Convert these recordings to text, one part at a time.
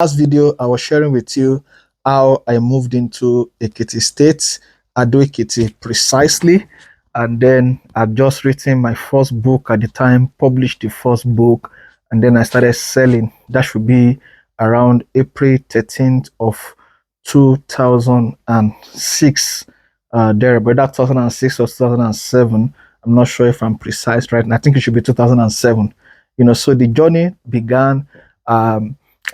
Last video, I was sharing with you how I moved into Ekiti State, Ado-Ekiti precisely. And then I'd just written my first book at the time, published the first book, and then I started selling. That should be around April 13th of 2006. There, but that 2006 or 2007. I'm not sure if I'm precise right now. I think it should be 2007. So the journey began.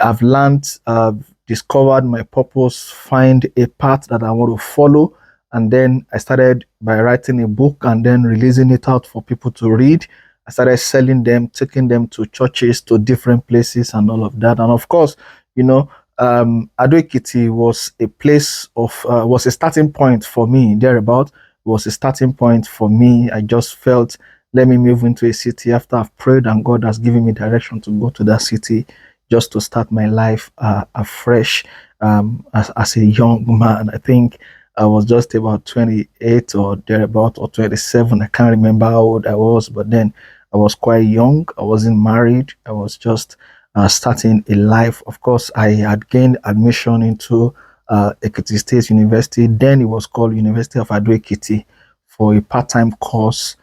I've learned, I've discovered my purpose, find a path that I want to follow. And then I started by writing a book and then releasing it out for people to read. I started selling them, taking them to churches, to different places, and all of that. And of course, Ado-Ekiti was a place of, was a starting point for me, thereabout. It was a starting point for me. I just felt, let me move into a city after I've prayed and God has given me direction to go to that city just to start my life afresh as a young man. I think I was just about 28 or thereabout, or 27. I can't remember how old I was, but then I was quite young. I wasn't married. I was just starting a life. Of course, I had gained admission into Ekiti State University. Then it was called University of Ado-Ekiti, for a part-time course,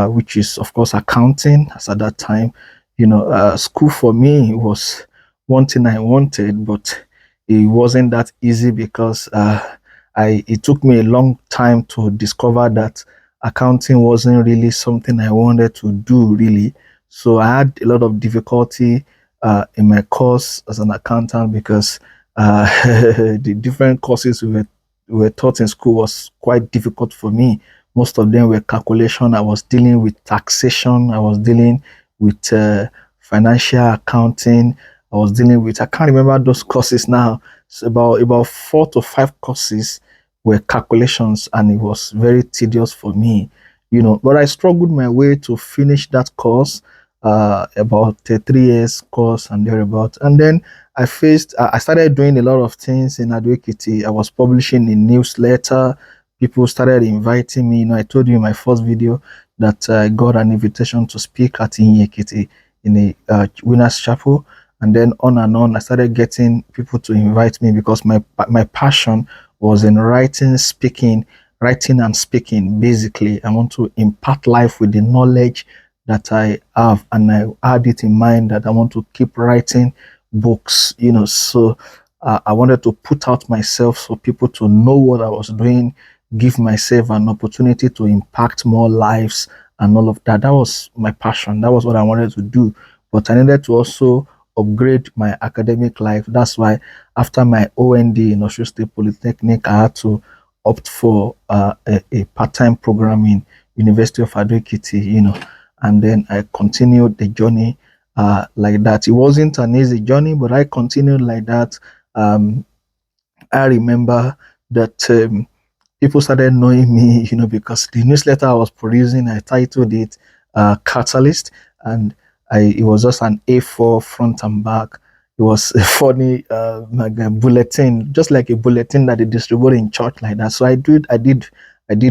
which is, of course, accounting. As at that time, school for me was one thing I wanted, but it wasn't that easy because it took me a long time to discover that accounting wasn't really something I wanted to do, really. So I had a lot of difficulty in my course as an accountant because the different courses we were taught in school was quite difficult for me. Most of them were calculation. I was dealing with taxation. I was dealing with financial accounting. I was dealing with, I can't remember those courses now. It's about 4 to 5 courses were calculations, and it was very tedious for me, But I struggled my way to finish that course, about a 3 years course and thereabout. And then I started doing a lot of things in Ado-Ekiti. I was publishing a newsletter. People started inviting me. I told you in my first video that I got an invitation to speak at Ekiti in a Winners Chapel. And then on and on, I started getting people to invite me because my passion was in writing and speaking. Basically, I want to impart life with the knowledge that I have, and I had it in mind that I want to keep writing books. So I wanted to put out myself so people to know what I was doing, give myself an opportunity to impact more lives and all of that. That was my passion. That was what I wanted to do. But I needed to also upgrade my academic life. That's why after my OND in Osun State Polytechnic, I had to opt for a part-time program in University of Ado-Ekiti, and then I continued the journey like that. It wasn't an easy journey, but I continued like that. I remember that people started knowing me, because the newsletter I was producing, I titled it Catalyst, and it was just an A4 front and back. It was a funny like a bulletin, just like a bulletin that they distribute in church like that. So I did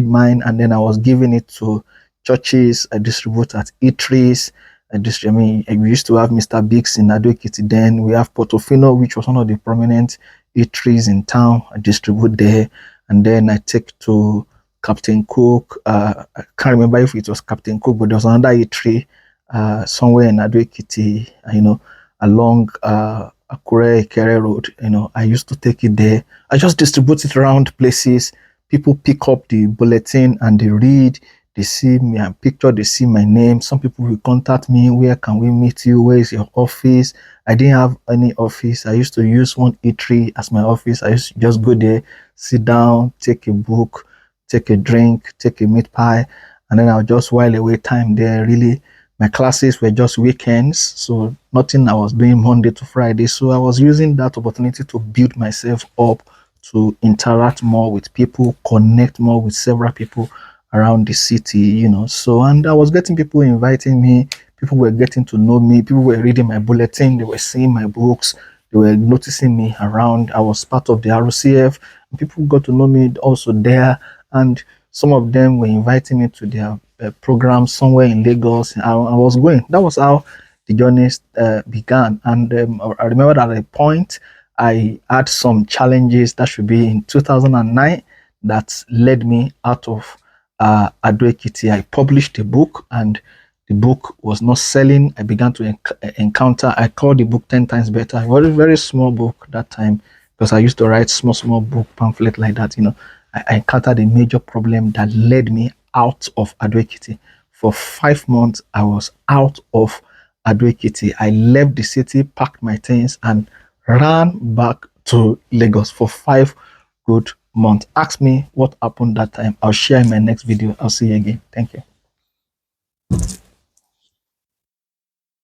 mine, and then I was giving it to churches. I distribute at eateries. We used to have Mr. Biggs in Ado-Ekiti. Then we have Portofino, which was one of the prominent eateries in town. I distribute there, and then I take to Captain Cook. I can't remember if it was Captain Cook, but there was another eatery somewhere in Ado-Ekiti, along Akure Ikere Road. I used to take it there. I just distribute it around places. People pick up the bulletin and they read. They see me and picture. They see my name. Some people will contact me. Where can we meet you? Where is your office? I didn't have any office. I used to use one eatery as my office. I used to just go there, sit down, take a book, take a drink, take a meat pie, and then I'll just while away time there. Really, my classes were just weekends, so nothing I was doing Monday to Friday. So I was using that opportunity to build myself up, to interact more with people, connect more with several people around the city, So, and I was getting people inviting me. People were getting to know me. People were reading my bulletin. They were seeing my books. They were noticing me around. I was part of the RCF. People got to know me also there, and some of them were inviting me to their program somewhere in Lagos. I was going. That was how the journey began. And I remember at a point I had some challenges that should be in 2009 that led me out of Ado-Ekiti. I published a book and the book was not selling. I began to encounter, I called the book 10 times better. A very, very small book that time because I used to write small book pamphlet like that. I encountered a major problem that led me out of Ado-Ekiti. For 5 months, I was out of Ado-Ekiti. I left the city, packed my things, and ran back to Lagos for 5 good months. Ask me what happened that time. I'll share in my next video. I'll see you again. Thank you.